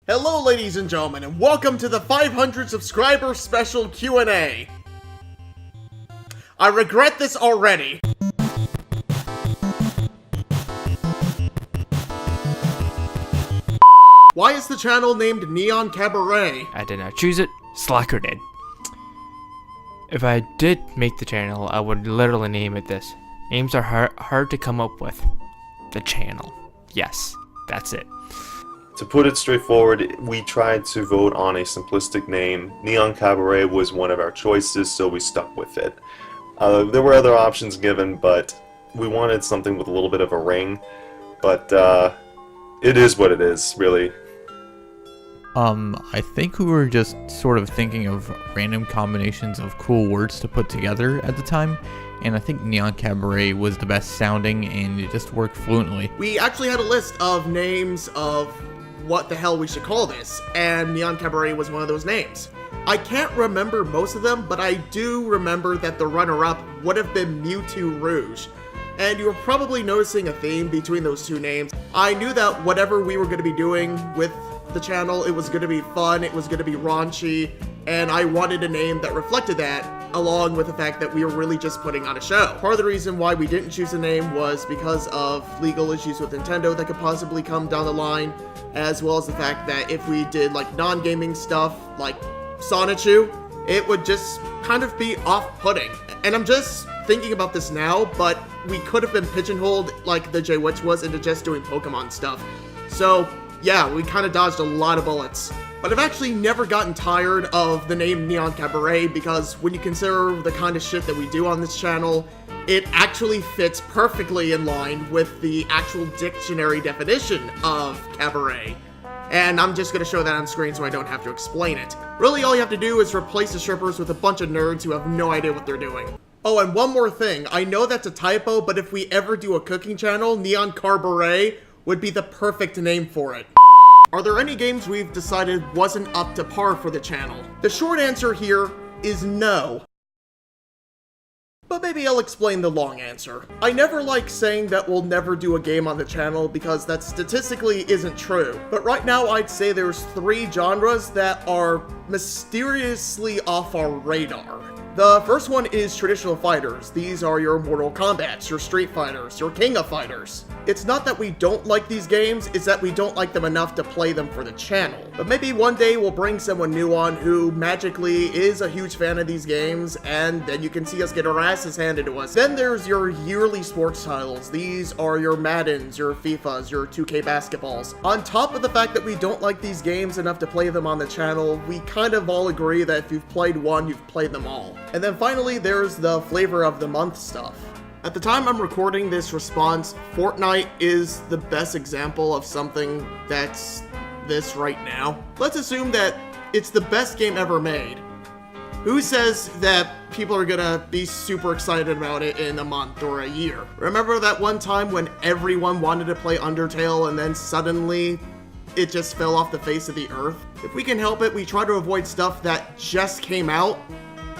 Hello ladies and gentlemen, and welcome to the 500 subscriber special Q&A. I regret this already. Why is the channel named Neon Cabaret? I did not choose it, Slacker did. If I did make the channel, I would literally name it this. Names are hard to come up with. The channel. Yes, that's it. To put it straightforward, we tried to vote on a simplistic name. Neon Cabaret was one of our choices, so we stuck with it. There were other options given, but we wanted something with a little bit of a ring. But it is what it is, really. I think we were just sort of thinking of random combinations of cool words to put together at the time, and I think Neon Cabaret was the best sounding, and it just worked fluently. We actually had a list of names of what the hell we should call this, and Neon Cabaret was one of those names. I can't remember most of them, but I do remember that the runner-up would have been Mewtwo Rouge. And you were probably noticing a theme between those two names. I knew that whatever we were going to be doing with the channel, it was going to be fun, it was going to be raunchy, and I wanted a name that reflected that, along with the fact that we were really just putting on a show. Part of the reason why we didn't choose a name was because of legal issues with Nintendo that could possibly come down the line, as well as the fact that if we did like non-gaming stuff like Sonichu, it would just kind of be off-putting. And I'm just thinking about this now, but we could have been pigeonholed like the J Witch was into just doing Pokemon stuff. So yeah, we kind of dodged a lot of bullets. But I've actually never gotten tired of the name Neon Cabaret because when you consider the kind of shit that we do on this channel, it actually fits perfectly in line with the actual dictionary definition of cabaret. And I'm just going to show that on screen so I don't have to explain it. Really, all you have to do is replace the strippers with a bunch of nerds who have no idea what they're doing. Oh, and one more thing. I know that's a typo, but if we ever do a cooking channel, Neon Cabaret would be the perfect name for it. Are there any games we've decided wasn't up to par for the channel? The short answer here is no. But maybe I'll explain the long answer. I never like saying that we'll never do a game on the channel because that statistically isn't true. But right now I'd say there's 3 genres that are mysteriously off our radar. The first one is traditional fighters. These are your Mortal Kombats, your Street Fighters, your King of Fighters. It's not that we don't like these games, it's that we don't like them enough to play them for the channel. But maybe one day we'll bring someone new on who magically is a huge fan of these games, and then you can see us get our asses handed to us. Then there's your yearly sports titles. These are your Maddens, your FIFAs, your 2K basketballs. On top of the fact that we don't like these games enough to play them on the channel, we kind of all agree that if you've played one, you've played them all. And then finally, there's the flavor of the month stuff. At the time I'm recording this response, Fortnite is the best example of something that's this right now. Let's assume that it's the best game ever made. Who says that people are gonna be super excited about it in a month or a year? Remember that one time when everyone wanted to play Undertale and then suddenly it just fell off the face of the earth? If we can help it, we try to avoid stuff that just came out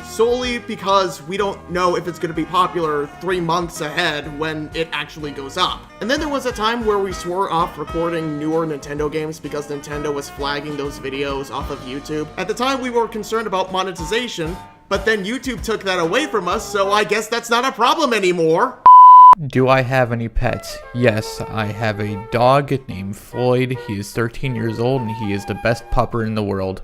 solely because we don't know if it's going to be popular 3 months ahead when it actually goes up. And then there was a time where we swore off recording newer Nintendo games because Nintendo was flagging those videos off of YouTube. At the time we were concerned about monetization, but then YouTube took that away from us, so I guess that's not a problem anymore. Do I have any pets? Yes, I have a dog named Floyd. He is 13 years old and he is the best pupper in the world.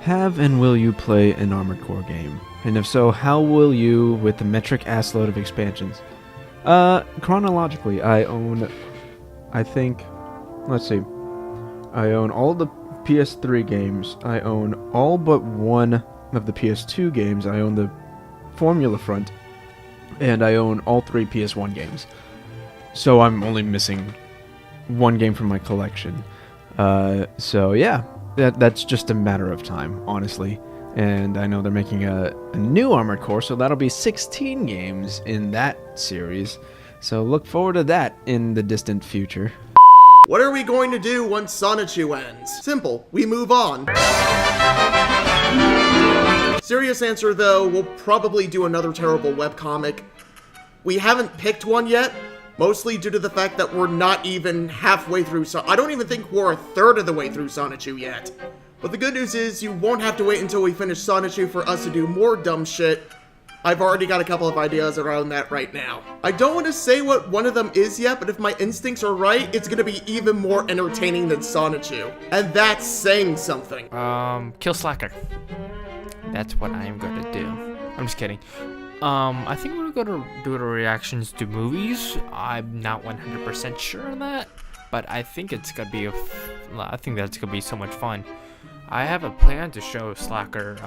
Have and will you play an Armored Core game? And if so, how will you with the metric ass load of expansions? Chronologically, I own, I own all the PS3 games, I own all but one of the PS2 games, I own the Formula Front, and I own all 3 PS1 games. So I'm only missing one game from my collection. So yeah, that's just a matter of time, honestly. And I know they're making a new Armored Core, so that'll be 16 games in that series. So look forward to that in the distant future. What are we going to do once Sonichu ends? Simple, we move on. Serious answer though, we'll probably do another terrible webcomic. We haven't picked one yet, Mostly due to the fact that we're not even halfway through I don't even think we're a third of the way through Sonichu yet. But the good news is you won't have to wait until we finish Sonichu for us to do more dumb shit. I've already got a couple of ideas around that right now. I don't want to say what one of them is yet, but if my instincts are right, it's gonna be even more entertaining than Sonichu. And that's saying something. Kill Slacker. That's what I am gonna do. I'm just kidding. I think we're gonna do the reactions to movies. I'm not 100% sure on that, but I think it's gonna be I think that's gonna be so much fun. I have a plan to show Slacker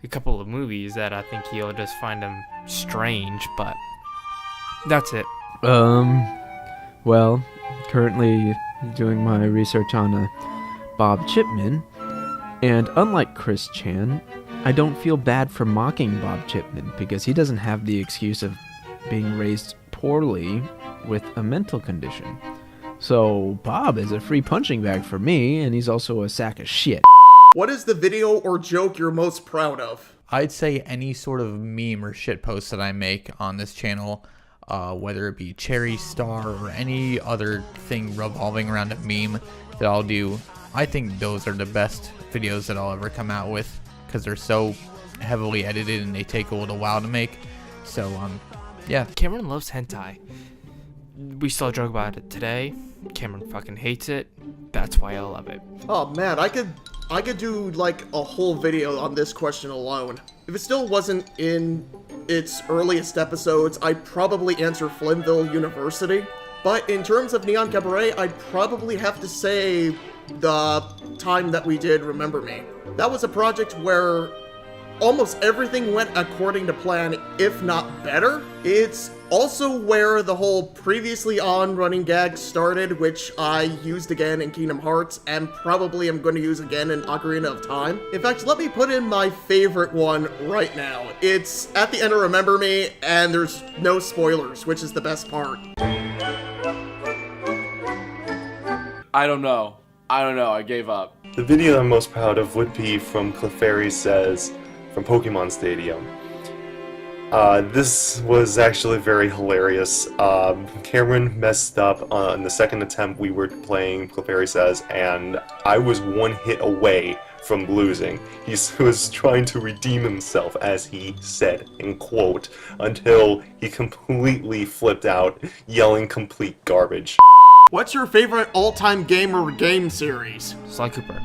a couple of movies that I think he'll just find them strange, but that's it. Well, currently doing my research on Bob Chipman, and unlike Chris Chan, I don't feel bad for mocking Bob Chipman because he doesn't have the excuse of being raised poorly with a mental condition. So Bob is a free punching bag for me, and he's also a sack of shit. What is the video or joke you're most proud of? I'd say any sort of meme or shit post that I make on this channel, whether it be Cherry Star or any other thing revolving around a meme that I'll do, I think those are the best videos that I'll ever come out with because they're so heavily edited and they take a little while to make. So, yeah. Cameron loves hentai. We still joke about it today. Cameron fucking hates it. That's why I love it. Oh man, I could do like a whole video on this question alone. If it still wasn't in its earliest episodes, I'd probably answer Flynnville University. But in terms of Neon Cabaret, I'd probably have to say the time that we did Remember Me. That was a project where almost everything went according to plan, if not better. It's also where the whole previously on running gag started, which I used again in Kingdom Hearts, and probably am going to use again in Ocarina of Time. In fact, let me put in my favorite one right now. It's at the end of Remember Me, and there's no spoilers, which is the best part. I don't know. I gave up. The video I'm most proud of would be from Clefairy Says from Pokemon Stadium. This was actually very hilarious. Cameron messed up on the second attempt we were playing Clefairy Says, and I was one hit away from losing. He was trying to redeem himself, as he said, in quote, until he completely flipped out, yelling complete garbage. What's your favorite all-time game or game series? Sly Cooper.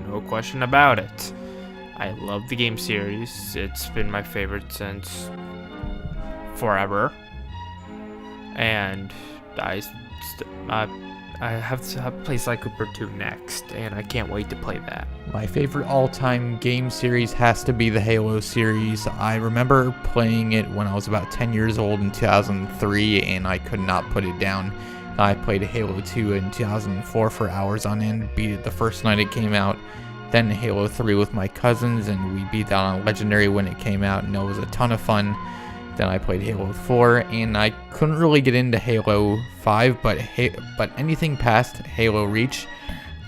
No question about it. I love the game series. It's been my favorite since forever. And I have to play Sly Cooper 2 next, and I can't wait to play that. My favorite all-time game series has to be the Halo series. I remember playing it when I was about 10 years old in 2003, and I could not put it down. I played Halo 2 in 2004 for hours on end, beat it the first night it came out. Then Halo 3 with my cousins, and we beat that on Legendary when it came out, and it was a ton of fun. Then I played Halo 4, and I couldn't really get into Halo 5, but anything past Halo Reach,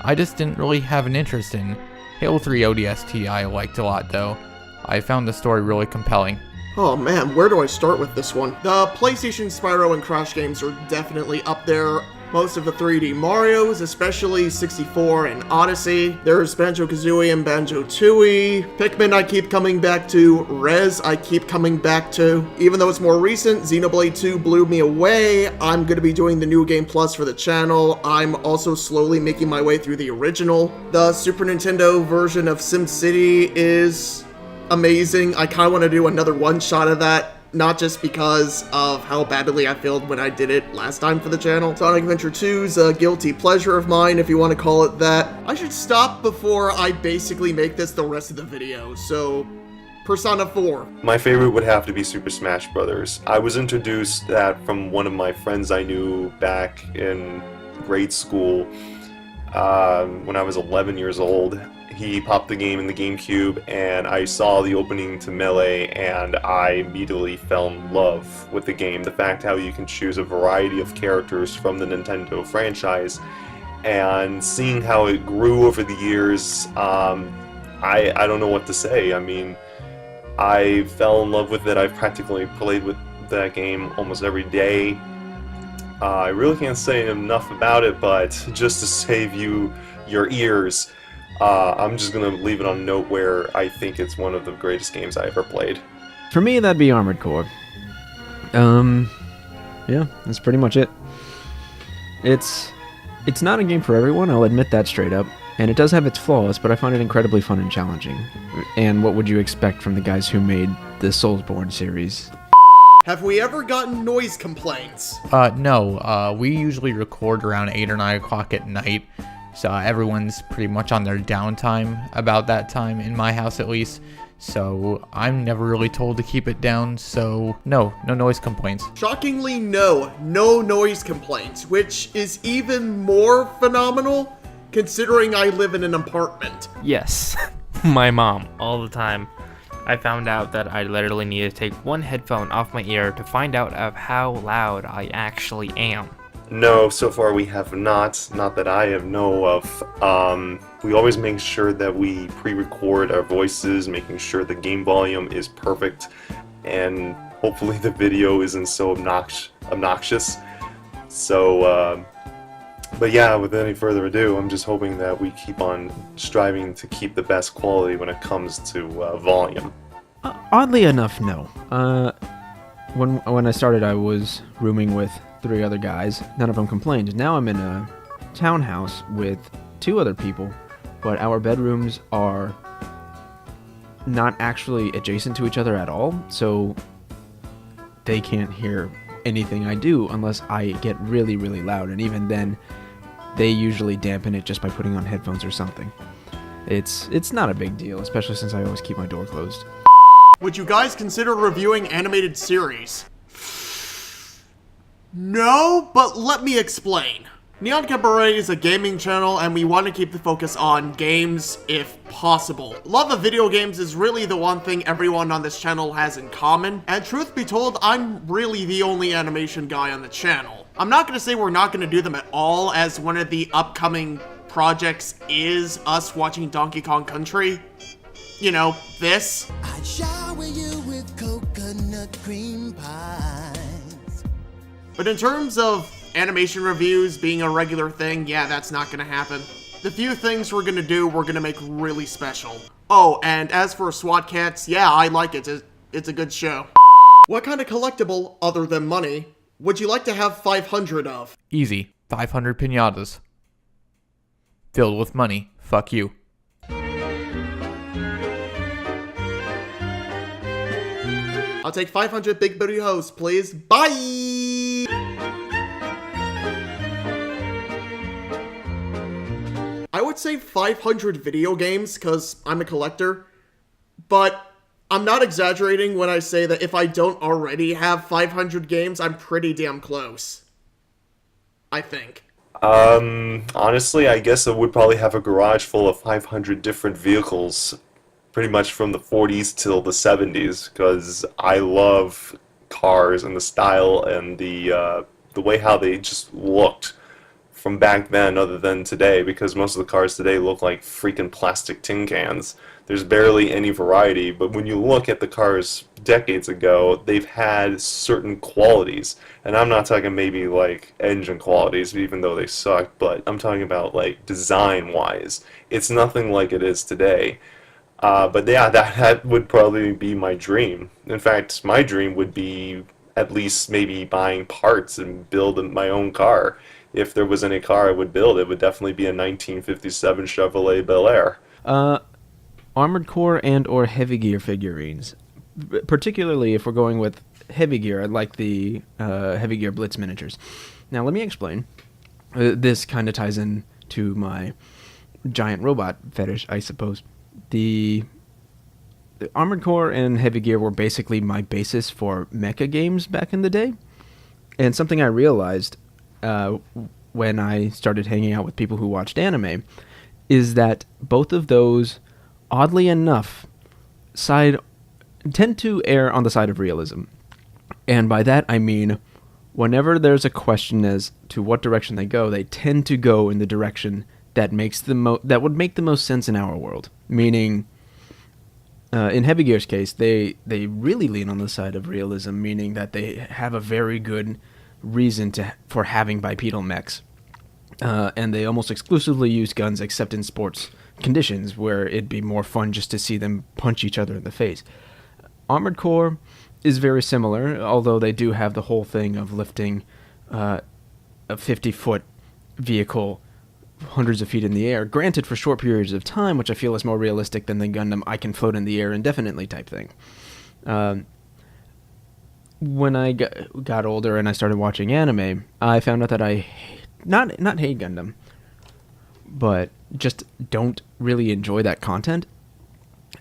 I just didn't really have an interest in. Halo 3 ODST I liked a lot, though. I found the story really compelling. Oh man, where do I start with this one? The PlayStation Spyro and Crash games are definitely up there. Most of the 3D Marios, especially 64 and Odyssey. There's Banjo-Kazooie and Banjo-Tooie. Pikmin I keep coming back to. Rez I keep coming back to. Even though it's more recent, Xenoblade 2 blew me away. I'm going to be doing the New Game Plus for the channel. I'm also slowly making my way through the original. The Super Nintendo version of SimCity is amazing. I kind of want to do another one-shot of that. Not just because of how badly I failed when I did it last time for the channel. Sonic Adventure 2's a guilty pleasure of mine, if you want to call it that. I should stop before I basically make this the rest of the video, so Persona 4. My favorite would have to be Super Smash Bros. I was introduced that from one of my friends I knew back in grade school when I was 11 years old. He popped the game in the GameCube, and I saw the opening to Melee, and I immediately fell in love with the game. The fact how you can choose a variety of characters from the Nintendo franchise, and seeing how it grew over the years, I don't know what to say. I mean, I fell in love with it. I've practically played that game almost every day. I really can't say enough about it, but just to save you your ears, I'm just gonna leave it on a note where I think it's one of the greatest games I ever played. For me, that'd be Armored Core. Yeah, that's pretty much it. It's not a game for everyone, I'll admit that straight up, and it does have its flaws, but I find it incredibly fun and challenging. And what would you expect from the guys who made the Soulsborne series? Have we ever gotten noise complaints? No, we usually record around 8 or 9 o'clock at night, so everyone's pretty much on their downtime about that time, in my house at least, so I'm never really told to keep it down, so no noise complaints. Shockingly, no noise complaints, which is even more phenomenal considering I live in an apartment. Yes, my mom, all the time. I found out that I literally need to take one headphone off my ear to find out of how loud I actually am. No, so far we have not that I know of. We always make sure that we pre-record our voices, making sure the game volume is perfect, and hopefully the video isn't so obnoxious. So, but yeah, with any further ado, I'm just hoping that we keep on striving to keep the best quality when it comes to volume. Oddly enough, no. When I started, I was rooming with 3 other guys. None of them complained. Now I'm in a townhouse with 2 other people, but our bedrooms are not actually adjacent to each other at all, so they can't hear anything I do unless I get really, really loud, and even then, they usually dampen it just by putting on headphones or something. It's not a big deal, especially since I always keep my door closed. Would you guys consider reviewing animated series? No, but let me explain. Neon Cabaret is a gaming channel, and we want to keep the focus on games if possible. Love of video games is really the one thing everyone on this channel has in common, and truth be told, I'm really the only animation guy on the channel. I'm not going to say we're not going to do them at all, as one of the upcoming projects is us watching Donkey Kong Country. You know, this. I'd shower you with coconut cream pies. But in terms of animation reviews being a regular thing, yeah, that's not gonna happen. The few things we're gonna do, we're gonna make really special. Oh, and as for SWAT Cats, yeah, I like it. It's a good show. What kind of collectible, other than money, would you like to have 500 of? Easy. 500 piñatas. Filled with money. Fuck you. I'll take 500 big booty hoes, please. Bye! I would say 500 video games, because I'm a collector. But I'm not exaggerating when I say that if I don't already have 500 games, I'm pretty damn close. I think. Honestly, I guess I would probably have a garage full of 500 different vehicles, pretty much from the 40s till the 70s, because I love cars and the style and the way how they just looked from back then, other than today, because most of the cars today look like freaking plastic tin cans. There's barely any variety, but when you look at the cars decades ago, they've had certain qualities, and I'm not talking maybe like engine qualities, even though they suck, but I'm talking about like design-wise. It's nothing like it is today. But yeah, that would probably be my dream. In fact, my dream would be at least maybe buying parts and building my own car. If there was any car I would build, it would definitely be a 1957 Chevrolet Bel Air. Armored Core and or Heavy Gear figurines. Particularly if we're going with Heavy Gear, I'd like the Heavy Gear Blitz miniatures. Now, let me explain. This kind of ties in to my giant robot fetish, I suppose. The Armored Core and Heavy Gear were basically my basis for mecha games back in the day. And something I realized when I started hanging out with people who watched anime is that both of those, oddly enough, tend to err on the side of realism. And by that I mean, whenever there's a question as to what direction they go, they tend to go in the direction that makes that would make the most sense in our world. Meaning, In Heavy Gear's case, they really lean on the side of realism, meaning that they have a very good reason for having bipedal mechs. And they almost exclusively use guns except in sports conditions where it'd be more fun just to see them punch each other in the face. Armored Core is very similar, although they do have the whole thing of lifting a 50-foot vehicle hundreds of feet in the air, granted for short periods of time, which I feel is more realistic than the Gundam I can float in the air indefinitely type thing. When I got older and I started watching anime, I found out that I not hate Gundam, but just don't really enjoy that content.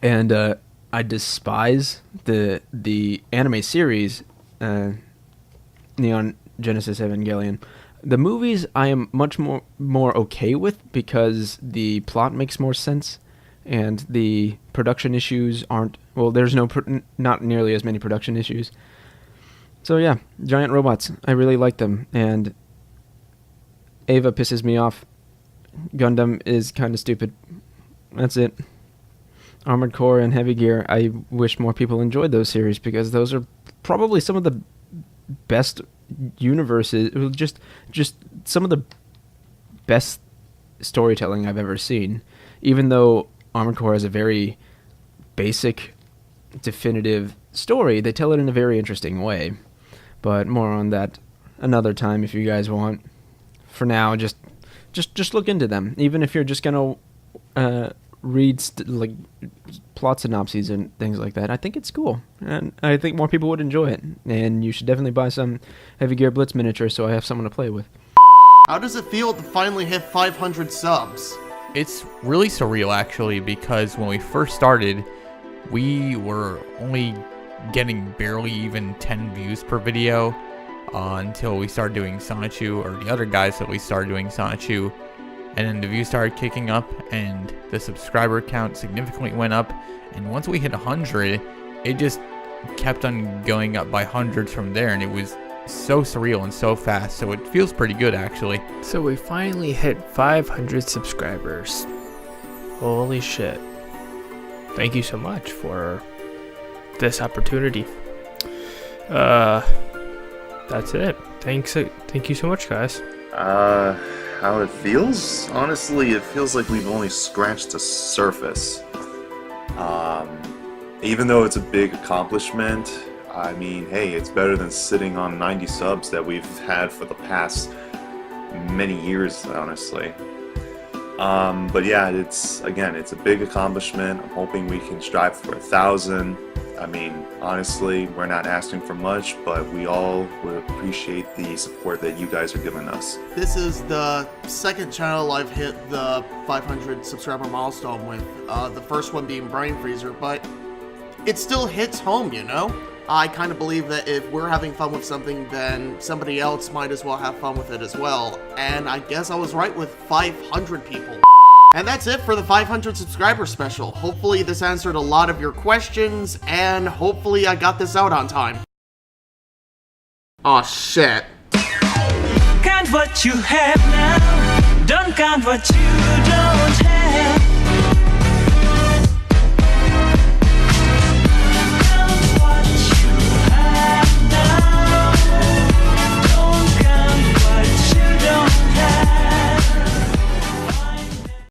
And I despise the anime series, Neon Genesis Evangelion. The movies I am much more okay with because the plot makes more sense, and the production issues aren't. Well, there's not nearly as many production issues. So yeah, giant robots. I really like them, and Eva pisses me off. Gundam is kind of stupid. That's it. Armored Core and Heavy Gear, I wish more people enjoyed those series because those are probably some of the best universes, just some of the best storytelling I've ever seen. Even though Armored Core has a very basic, definitive story, they tell it in a very interesting way. But more on that another time if you guys want. For now, just look into them. Even if you're just gonna read like plot synopses and things like that, I think it's cool, and I think more people would enjoy it. And you should definitely buy some Heavy Gear Blitz miniatures so I have someone to play with. How does it feel to finally hit 500 subs? It's really surreal, actually, because when we first started, we were only getting barely even 10 views per video until we started doing Sonichu, or the other guys at least started doing Sonichu, and then the views started kicking up, and the subscriber count significantly went up, and once we hit 100, it just kept on going up by hundreds from there, and it was so surreal and so fast, so it feels pretty good, actually. So we finally hit 500 subscribers. Holy shit. Thank you so much for this opportunity. That's it. Thank you so much, guys. How it feels? Honestly, it feels like we've only scratched the surface. Even though it's a big accomplishment, I mean, hey, it's better than sitting on 90 subs that we've had for the past many years, honestly. But yeah, it's a big accomplishment. I'm hoping we can strive for 1,000. I mean, honestly, we're not asking for much, but we all would appreciate the support that you guys are giving us. This is the second channel I've hit the 500 subscriber milestone with, the first one being Brain Freezer, but it still hits home, you know? I kind of believe that if we're having fun with something, then somebody else might as well have fun with it as well, and I guess I was right with 500 people. And that's it for the 500 subscriber special. Hopefully this answered a lot of your questions, and hopefully I got this out on time. Aw, shit. Count what you have now, don't count what you don't have.